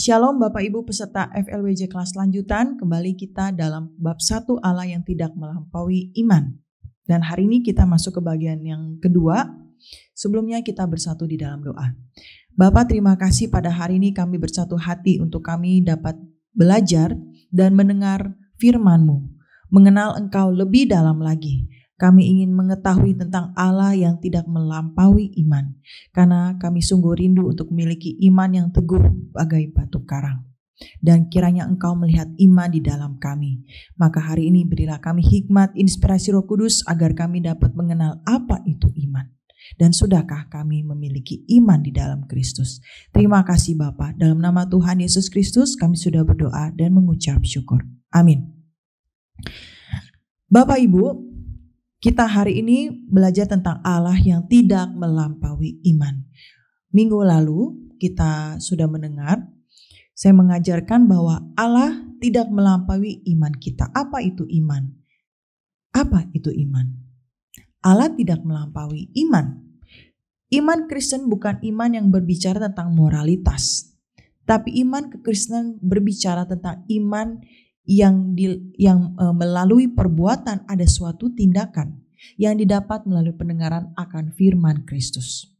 Shalom Bapak Ibu peserta FLWJ kelas lanjutan, kembali kita dalam bab 1 Allah yang tidak melampaui iman. Dan hari ini kita masuk ke bagian yang kedua, sebelumnya kita bersatu di dalam doa. Bapak, terima kasih pada hari ini kami bersatu hati untuk kami dapat belajar dan mendengar firman-Mu, mengenal Engkau lebih dalam lagi. Kami ingin mengetahui tentang Allah yang tidak melampaui iman, karena kami sungguh rindu untuk memiliki iman yang teguh bagai batu karang. Dan kiranya Engkau melihat iman di dalam kami. Maka hari ini berilah kami hikmat, inspirasi Roh Kudus agar kami dapat mengenal apa itu iman. Dan sudahkah kami memiliki iman di dalam Kristus? Terima kasih Bapa. Dalam nama Tuhan Yesus Kristus kami sudah berdoa dan mengucap syukur. Amin. Bapak Ibu, kita hari ini belajar tentang Allah yang tidak melampaui iman. Minggu lalu kita sudah mendengar, saya mengajarkan bahwa Allah tidak melampaui iman kita. Apa itu iman? Apa itu iman? Allah tidak melampaui iman. Iman Kristen bukan iman yang berbicara tentang moralitas, tapi iman kekristenan berbicara tentang iman yang melalui perbuatan ada suatu tindakan yang didapat melalui pendengaran akan firman Kristus.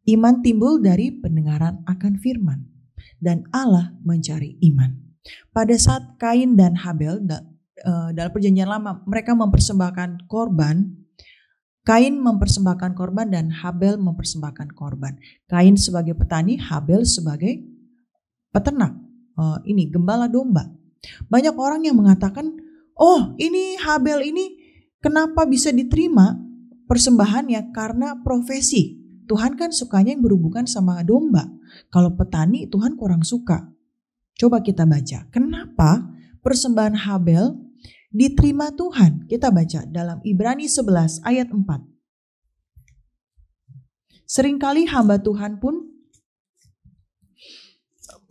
Iman timbul dari pendengaran akan firman, dan Allah mencari iman. Pada saat Kain dan Habel dalam perjanjian lama, mereka mempersembahkan korban. Kain mempersembahkan korban dan Habel mempersembahkan korban. Kain sebagai petani, Habel sebagai peternak. Ini gembala domba. Banyak orang yang mengatakan, oh ini Habel ini kenapa bisa diterima persembahannya? Karena profesi. Tuhan kan sukanya yang berhubungan sama domba. Kalau petani Tuhan kurang suka. Coba kita baca. Kenapa persembahan Habel diterima Tuhan? Kita baca dalam Ibrani 11 ayat 4. Seringkali hamba Tuhan pun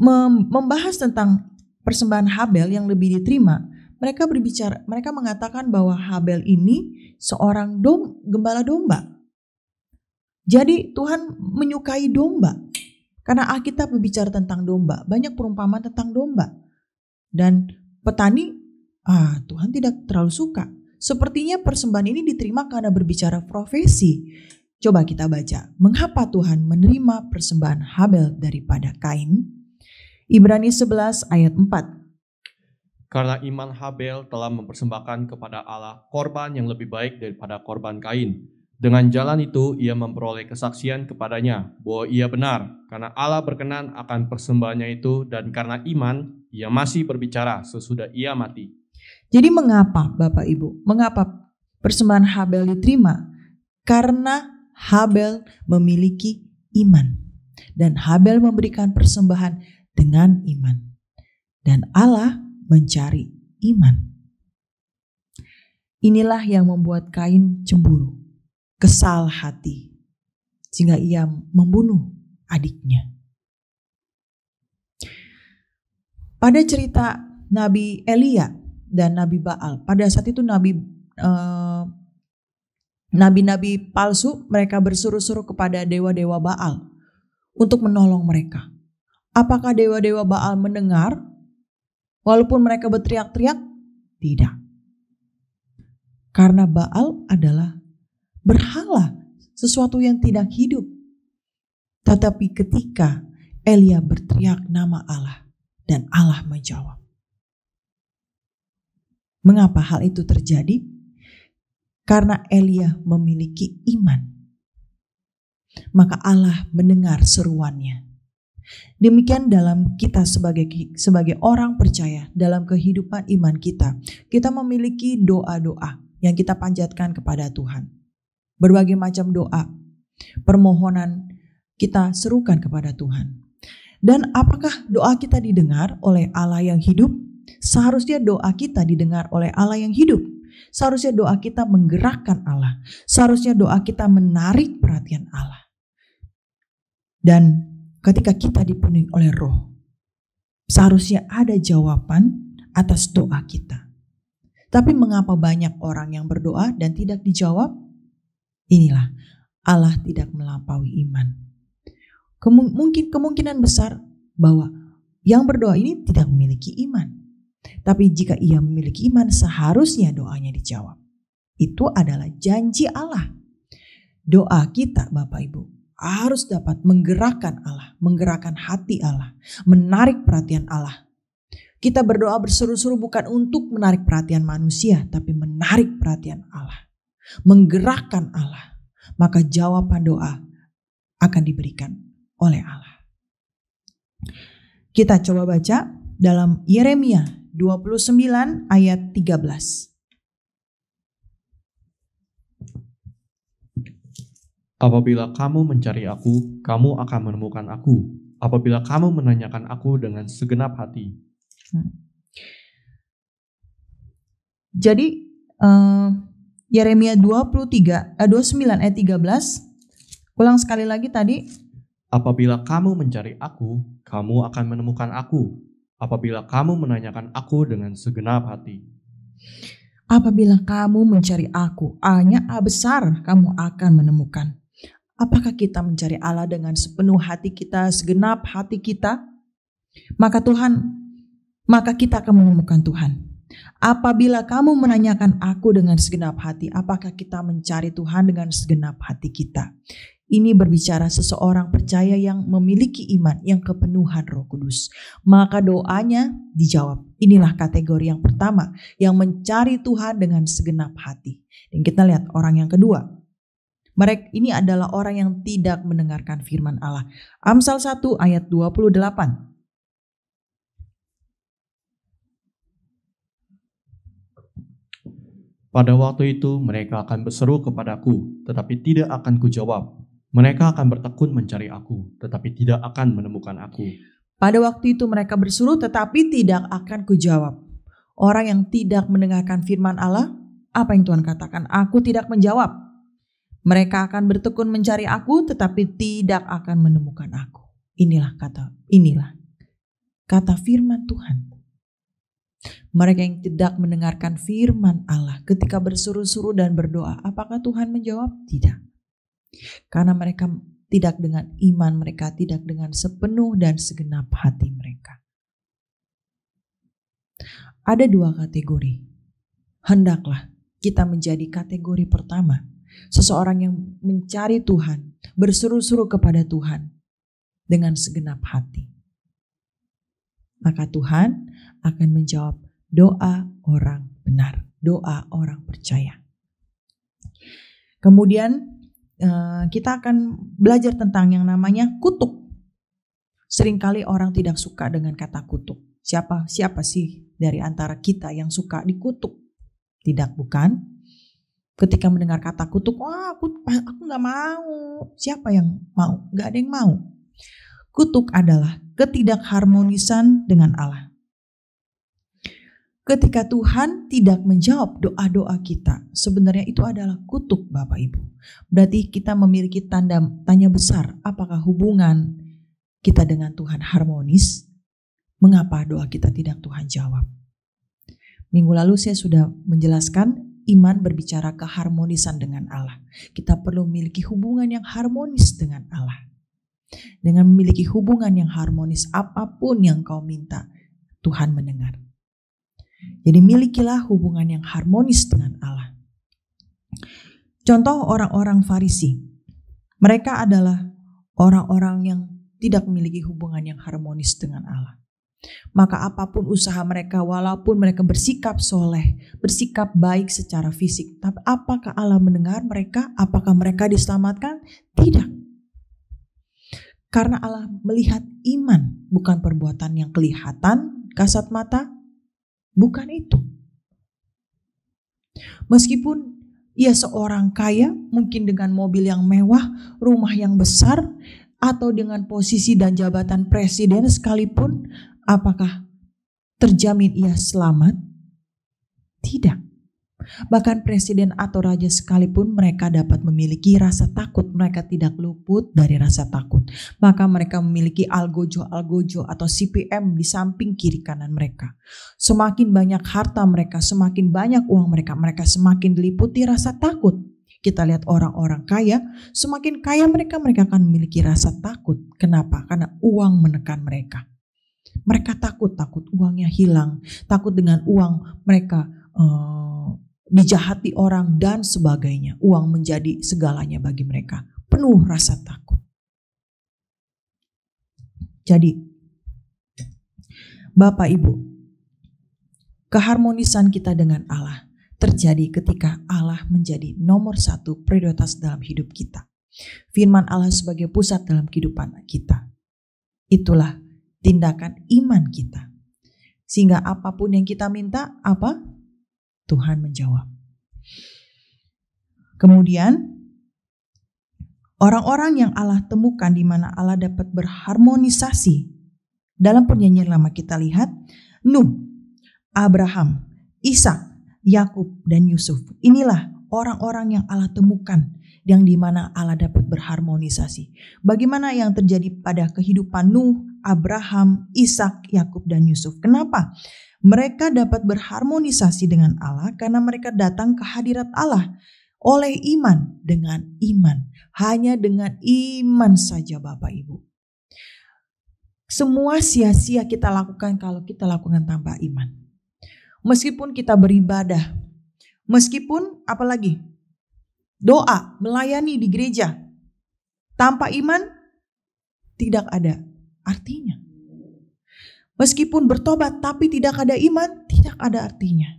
membahas tentang persembahan Habel yang lebih diterima. Mereka mengatakan bahwa Habel ini seorang gembala domba. Jadi Tuhan menyukai domba. Karena Alkitab berbicara tentang domba, banyak perumpamaan tentang domba. Dan petani, Tuhan tidak terlalu suka. Sepertinya persembahan ini diterima karena berbicara profesi. Coba kita baca, mengapa Tuhan menerima persembahan Habel daripada Kain? Ibrani 11 ayat 4. Karena iman Habel telah mempersembahkan kepada Allah korban yang lebih baik daripada korban Kain. Dengan jalan itu ia memperoleh kesaksian kepadanya bahwa ia benar, karena Allah berkenan akan persembahannya itu, dan karena iman ia masih berbicara sesudah ia mati. Jadi mengapa Bapak Ibu? Mengapa persembahan Habel diterima? Karena Habel memiliki iman. Dan Habel memberikan persembahan dengan iman. Dan Allah mencari iman. Inilah yang membuat Kain cemburu, kesal hati, sehingga ia membunuh adiknya. Pada cerita Nabi Elia dan Nabi Baal, pada saat itu nabi-nabi palsu, mereka bersuruh-suruh kepada dewa-dewa Baal untuk menolong mereka. Apakah dewa-dewa Baal mendengar walaupun mereka berteriak-teriak? Tidak. Karena Baal adalah berhala, sesuatu yang tidak hidup. Tetapi ketika Elia berteriak nama Allah dan Allah menjawab. Mengapa hal itu terjadi? Karena Elia memiliki iman. Maka Allah mendengar seruannya. Demikian dalam kita sebagai orang percaya, dalam kehidupan iman kita memiliki doa-doa yang kita panjatkan kepada Tuhan. Berbagai macam doa, permohonan kita serukan kepada Tuhan. Dan apakah doa kita didengar oleh Allah yang hidup? Seharusnya doa kita didengar oleh Allah yang hidup. Seharusnya doa kita menggerakkan Allah. Seharusnya doa kita menarik perhatian Allah. Dan ketika kita dipenuhi oleh Roh, seharusnya ada jawaban atas doa kita. Tapi mengapa banyak orang yang berdoa dan tidak dijawab? Inilah Allah tidak melampaui iman. Mungkin kemungkinan besar bahwa yang berdoa ini tidak memiliki iman. Tapi jika ia memiliki iman, seharusnya doanya dijawab. Itu adalah janji Allah. Doa kita, Bapak Ibu, harus dapat menggerakkan Allah, menggerakkan hati Allah, menarik perhatian Allah. Kita berdoa berseru-seru bukan untuk menarik perhatian manusia, tapi menarik perhatian Allah, menggerakkan Allah. Maka jawaban doa akan diberikan oleh Allah. Kita coba baca dalam Yeremia 29 ayat 13. Apabila kamu mencari aku, kamu akan menemukan aku. Apabila kamu menanyakan aku dengan segenap hati. Jadi Yeremia 29 ayat 13. Ulang sekali lagi tadi. Apabila kamu mencari aku, kamu akan menemukan aku. Apabila kamu menanyakan aku dengan segenap hati. Apabila kamu mencari aku, A-nya A besar, kamu akan menemukan. Apakah kita mencari Allah dengan sepenuh hati kita, segenap hati kita? Maka kita akan menemukan Tuhan. Apabila kamu menanyakan aku dengan segenap hati, apakah kita mencari Tuhan dengan segenap hati kita? Ini berbicara seseorang percaya yang memiliki iman, yang kepenuhan Roh Kudus. Maka doanya dijawab. Inilah kategori yang pertama, yang mencari Tuhan dengan segenap hati. Dan kita lihat orang yang kedua. Mereka ini adalah orang yang tidak mendengarkan firman Allah. Amsal 1 ayat 28. Pada waktu itu mereka akan berseru kepadaku, tetapi tidak akan kujawab. Mereka akan bertekun mencari aku, tetapi tidak akan menemukan aku. Pada waktu itu mereka berseru, tetapi tidak akan kujawab. Orang yang tidak mendengarkan firman Allah, apa yang Tuhan katakan? Aku tidak menjawab. Mereka akan bertekun mencari aku, tetapi tidak akan menemukan aku. Inilah kata firman Tuhan. Mereka yang tidak mendengarkan firman Allah ketika berseru-seru dan berdoa, apakah Tuhan menjawab? Tidak. Karena mereka tidak dengan iman, mereka tidak dengan sepenuh dan segenap hati mereka. Ada dua kategori. Hendaklah kita menjadi kategori pertama. Seseorang yang mencari Tuhan, berseru-seru kepada Tuhan dengan segenap hati. Maka Tuhan akan menjawab doa orang benar, doa orang percaya. Kemudian kita akan belajar tentang yang namanya kutuk. Seringkali orang tidak suka dengan kata kutuk. Siapa sih dari antara kita yang suka dikutuk? Tidak, bukan? Ketika mendengar kata kutuk, aku gak mau. Siapa yang mau? Gak ada yang mau. Kutuk adalah ketidakharmonisan dengan Allah. Ketika Tuhan tidak menjawab doa-doa kita, sebenarnya itu adalah kutuk, Bapak Ibu. Berarti kita memiliki tanya besar, apakah hubungan kita dengan Tuhan harmonis? Mengapa doa kita tidak Tuhan jawab? Minggu lalu saya sudah menjelaskan iman berbicara keharmonisan dengan Allah. Kita perlu memiliki hubungan yang harmonis dengan Allah. Dengan memiliki hubungan yang harmonis, apapun yang kau minta, Tuhan mendengar. Jadi milikilah hubungan yang harmonis dengan Allah. Contoh orang-orang Farisi. Mereka adalah orang-orang yang tidak memiliki hubungan yang harmonis dengan Allah. Maka apapun usaha mereka, walaupun mereka bersikap soleh, bersikap baik secara fisik, tapi apakah Allah mendengar mereka? Apakah mereka diselamatkan? Tidak. Karena Allah melihat iman, bukan perbuatan yang kelihatan, kasat mata. Bukan itu. Meskipun ia seorang kaya, mungkin dengan mobil yang mewah, rumah yang besar, atau dengan posisi dan jabatan presiden sekalipun, apakah terjamin ia selamat? Tidak. Bahkan presiden atau raja sekalipun mereka dapat memiliki rasa takut. Mereka tidak luput dari rasa takut. Maka mereka memiliki algojo atau CPM di samping kiri kanan mereka. Semakin banyak harta mereka, semakin banyak uang mereka, mereka semakin diliputi rasa takut. Kita lihat orang-orang kaya, semakin kaya mereka akan memiliki rasa takut. Kenapa? Karena uang menekan mereka. Mereka takut uangnya hilang, takut dengan uang mereka dijahati orang dan sebagainya. Uang menjadi segalanya bagi mereka. Penuh rasa takut. Jadi, Bapak Ibu, keharmonisan kita dengan Allah terjadi ketika Allah menjadi nomor satu prioritas dalam hidup kita. Firman Allah sebagai pusat dalam kehidupan kita. Itulah tindakan iman kita. Sehingga apapun yang kita minta, apa? Tuhan menjawab. Kemudian, orang-orang yang Allah temukan di mana Allah dapat berharmonisasi. Dalam Perjanjian Lama kita lihat, Nuh, Abraham, Ishak, Yakub, dan Yusuf. Inilah orang-orang yang Allah temukan, yang di mana Allah dapat berharmonisasi. Bagaimana yang terjadi pada kehidupan Nuh, Abraham, Ishak, Yakub, dan Yusuf? Kenapa? Mereka dapat berharmonisasi dengan Allah karena mereka datang ke hadirat Allah oleh iman, dengan iman. Hanya dengan iman saja Bapak Ibu. Semua sia-sia kita lakukan kalau kita lakukan tanpa iman. Meskipun kita beribadah, meskipun apalagi doa, melayani di gereja, tanpa iman tidak ada artinya. Meskipun bertobat tapi tidak ada iman, tidak ada artinya.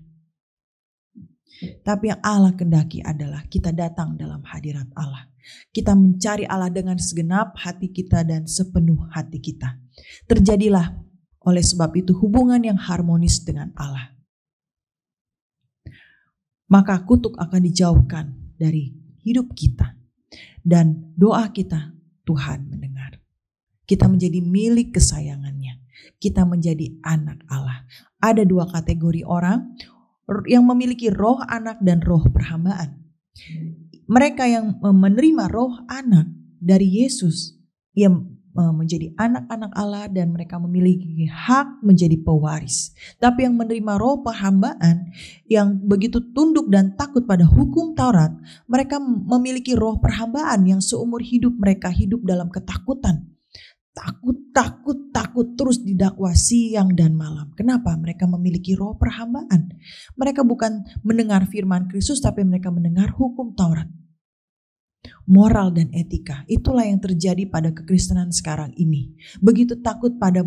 Tapi yang Allah kehendaki adalah kita datang dalam hadirat Allah. Kita mencari Allah dengan segenap hati kita dan sepenuh hati kita. Terjadilah oleh sebab itu hubungan yang harmonis dengan Allah. Maka kutuk akan dijauhkan dari hidup kita. Dan doa kita Tuhan mendengar. Kita menjadi milik kesayangannya. Kita menjadi anak Allah. Ada dua kategori orang yang memiliki roh anak dan roh perhambaan. Mereka yang menerima roh anak dari Yesus, yang menjadi anak-anak Allah dan mereka memiliki hak menjadi pewaris. Tapi yang menerima roh perhambaan, yang begitu tunduk dan takut pada hukum Taurat, mereka memiliki roh perhambaan yang seumur hidup mereka hidup dalam ketakutan. Takut terus didakwa siang dan malam. Kenapa? Mereka memiliki roh perhambaan. Mereka bukan mendengar firman Kristus, tapi mereka mendengar hukum Taurat. Moral dan etika, itulah yang terjadi pada kekristenan sekarang ini. Begitu takut pada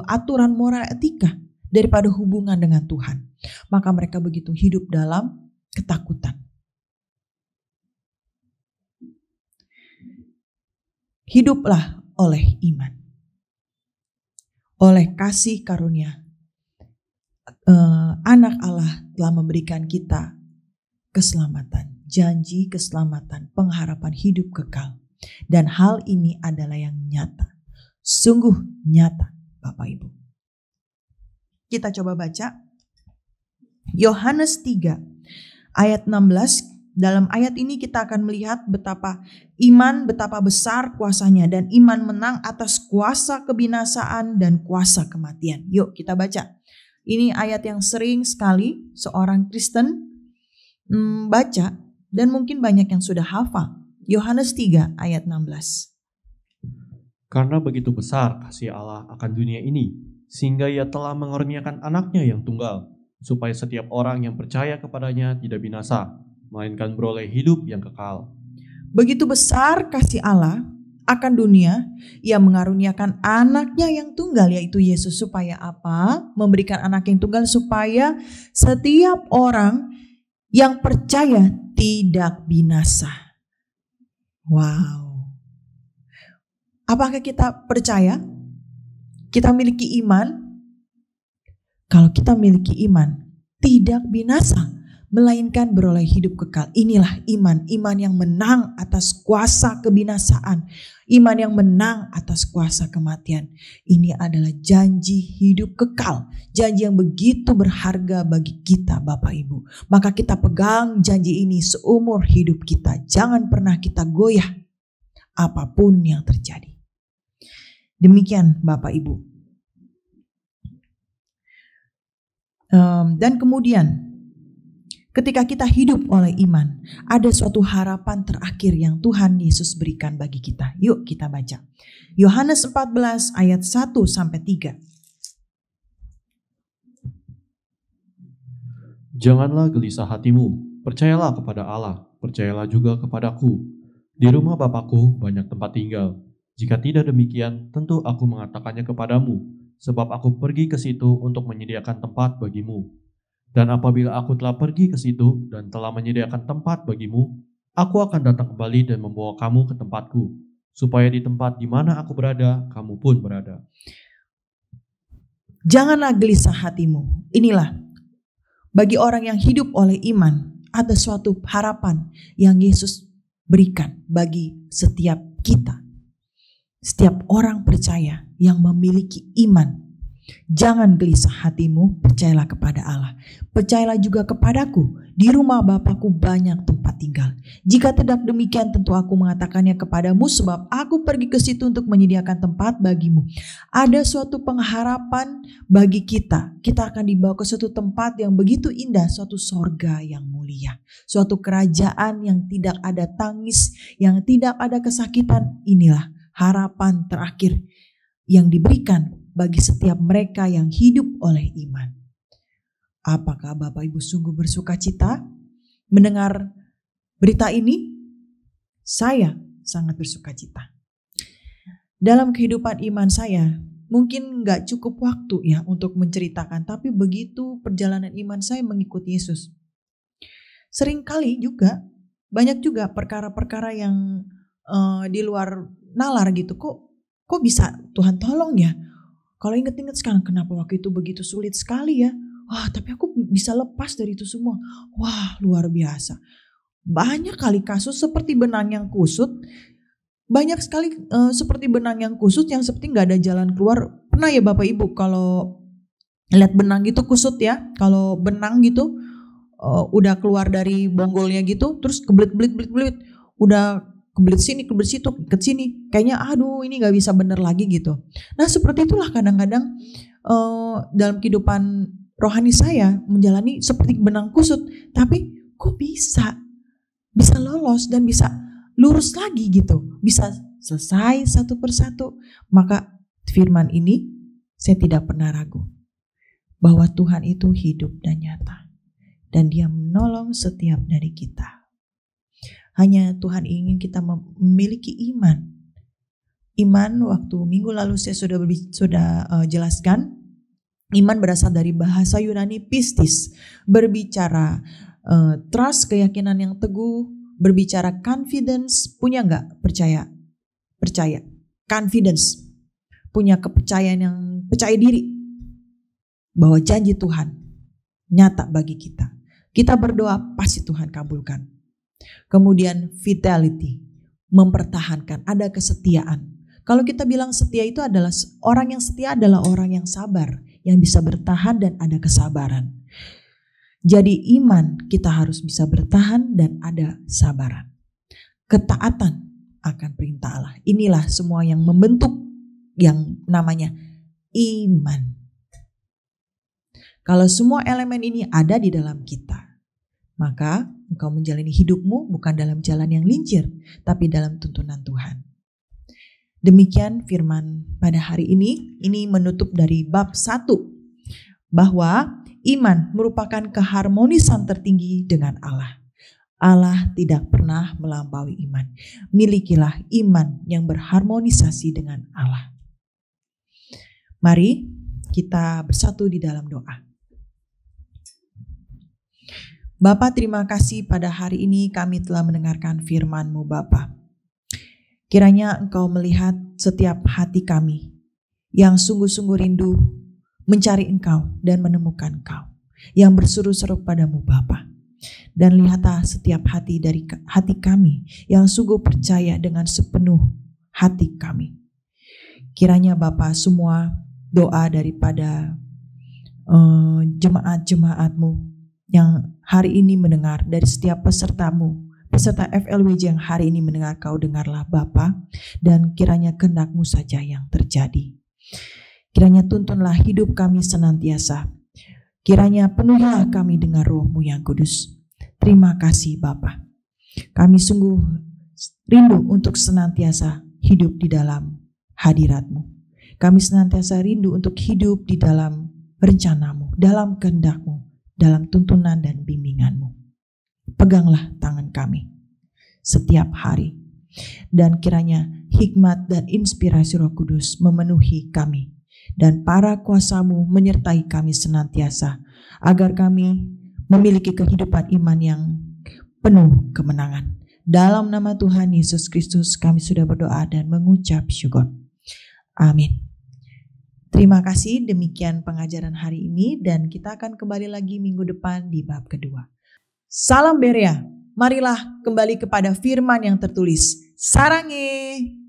aturan moral etika daripada hubungan dengan Tuhan. Maka mereka begitu hidup dalam ketakutan. Hiduplah oleh iman, oleh kasih karunia. Anak Allah telah memberikan kita keselamatan, janji keselamatan, pengharapan hidup kekal. Dan hal ini adalah yang nyata, sungguh nyata Bapak Ibu. Kita coba baca Yohanes 3 ayat 16. Dalam ayat ini kita akan melihat betapa iman, betapa besar kuasanya, dan iman menang atas kuasa kebinasaan dan kuasa kematian. Yuk kita baca. Ini ayat yang sering sekali seorang Kristen baca dan mungkin banyak yang sudah hafal. Yohanes 3 ayat 16. Karena begitu besar kasih Allah akan dunia ini, sehingga Ia telah mengaruniakan anaknya yang tunggal, supaya setiap orang yang percaya kepadanya tidak binasa, melainkan beroleh hidup yang kekal. Begitu besar kasih Allah akan dunia, Ia mengaruniakan anaknya yang tunggal, yaitu Yesus. Supaya apa? Memberikan anak yang tunggal supaya setiap orang yang percaya tidak binasa. Wow. Apakah kita percaya? Kita miliki iman? Kalau kita miliki iman, tidak binasa, melainkan beroleh hidup kekal. Inilah iman, iman yang menang atas kuasa kebinasaan, iman yang menang atas kuasa kematian. Ini adalah janji hidup kekal, janji yang begitu berharga bagi kita Bapak Ibu. Maka kita pegang janji ini seumur hidup kita. Jangan pernah kita goyah apapun yang terjadi. Demikian Bapak Ibu. Dan kemudian Ketika kita hidup oleh iman, ada suatu harapan terakhir yang Tuhan Yesus berikan bagi kita. Yuk kita baca. Yohanes 14 ayat 1-3. Janganlah gelisah hatimu, percayalah kepada Allah, percayalah juga kepadaku. Di rumah Bapakku banyak tempat tinggal. Jika tidak demikian, tentu aku mengatakannya kepadamu, sebab aku pergi ke situ untuk menyediakan tempat bagimu. Dan apabila aku telah pergi ke situ dan telah menyediakan tempat bagimu, aku akan datang kembali dan membawa kamu ke tempatku, supaya di tempat di mana aku berada, kamu pun berada. Janganlah gelisah hatimu. Inilah, bagi orang yang hidup oleh iman, ada suatu harapan yang Yesus berikan bagi setiap kita. Setiap orang percaya yang memiliki iman. Jangan gelisah hatimu, percayalah kepada Allah. Percayalah juga kepadaku, di rumah Bapakku banyak tempat tinggal. Jika tidak demikian, tentu aku mengatakannya kepadamu, sebab aku pergi ke situ untuk menyediakan tempat bagimu. Ada suatu pengharapan bagi kita. Kita akan dibawa ke suatu tempat yang begitu indah, suatu sorga yang mulia. Suatu kerajaan yang tidak ada tangis, yang tidak ada kesakitan. Inilah harapan terakhir yang diberikan bagi setiap mereka yang hidup oleh iman. Apakah Bapak Ibu sungguh bersuka cita mendengar berita ini? Saya sangat bersuka cita. Dalam kehidupan iman saya, mungkin gak cukup waktu ya untuk menceritakan, tapi begitu perjalanan iman saya mengikuti Yesus. Seringkali juga, banyak juga perkara-perkara yang di luar nalar gitu. Kok bisa Tuhan tolong ya? Kalau inget-inget sekarang, kenapa waktu itu begitu sulit sekali ya? Wah, tapi aku bisa lepas dari itu semua. Wah, luar biasa. Banyak kali kasus seperti benang yang kusut. Banyak sekali seperti benang yang kusut yang seperti gak ada jalan keluar. Pernah ya Bapak Ibu kalau lihat benang gitu kusut ya? Kalau benang gitu udah keluar dari bonggolnya gitu, terus kebelit-belit. Udah kebelit sini, kebelit situ, ke sini. Kayaknya aduh ini gak bisa bener lagi gitu. Nah seperti itulah kadang-kadang dalam kehidupan rohani saya menjalani seperti benang kusut. Tapi kok bisa lolos dan bisa lurus lagi gitu. Bisa selesai satu persatu. Maka firman ini saya tidak pernah ragu. Bahwa Tuhan itu hidup dan nyata. Dan Dia menolong setiap dari kita. Hanya Tuhan ingin kita memiliki iman. Iman waktu minggu lalu saya sudah jelaskan. Iman berasal dari bahasa Yunani pistis. Berbicara trust, keyakinan yang teguh. Berbicara confidence. Punya gak percaya? Percaya. Confidence. Punya kepercayaan yang percaya diri. Bahwa janji Tuhan nyata bagi kita. Kita berdoa pasti Tuhan kabulkan. Kemudian fidelity, mempertahankan, ada kesetiaan. Kalau kita bilang setia itu adalah orang yang setia adalah orang yang sabar, yang bisa bertahan dan ada kesabaran. Jadi iman kita harus bisa bertahan dan ada sabaran. Ketaatan akan perintah Allah. Inilah semua yang membentuk yang namanya iman. Kalau semua elemen ini ada di dalam kita, maka engkau menjalani hidupmu bukan dalam jalan yang lincir, tapi dalam tuntunan Tuhan. Demikian firman pada hari ini menutup dari bab 1. Bahwa iman merupakan keharmonisan tertinggi dengan Allah. Allah tidak pernah melampaui iman. Milikilah iman yang berharmonisasi dengan Allah. Mari kita bersatu di dalam doa. Bapa, terima kasih pada hari ini kami telah mendengarkan firman-Mu Bapa. Kiranya Engkau melihat setiap hati kami yang sungguh-sungguh rindu mencari Engkau dan menemukan Engkau, yang berseru-seru padamu Bapa. Dan lihatlah setiap hati dari hati kami yang sungguh percaya dengan sepenuh hati kami. Kiranya Bapa, semua doa daripada jemaat-jemaat-Mu yang hari ini mendengar, dari setiap pesertamu, peserta FLWJ yang hari ini mendengar, Kau dengarlah Bapa, dan kiranya kehendak-Mu saja yang terjadi. Kiranya tuntunlah hidup kami senantiasa. Kiranya penuhilah kami dengan Roh-Mu yang kudus. Terima kasih Bapa. Kami sungguh rindu untuk senantiasa hidup di dalam hadirat-Mu. Kami senantiasa rindu untuk hidup di dalam rencana-Mu, dalam kehendak-Mu, dalam tuntunan dan bimbingan-Mu. Peganglah tangan kami setiap hari, dan kiranya hikmat dan inspirasi Roh Kudus memenuhi kami, dan para kuasa-Mu menyertai kami senantiasa, agar kami memiliki kehidupan iman yang penuh kemenangan. Dalam nama Tuhan Yesus Kristus kami sudah berdoa dan mengucap syukur. Amin. Terima kasih, demikian pengajaran hari ini, dan kita akan kembali lagi minggu depan di bab kedua. Salam Berea, marilah kembali kepada firman yang tertulis. Sarange!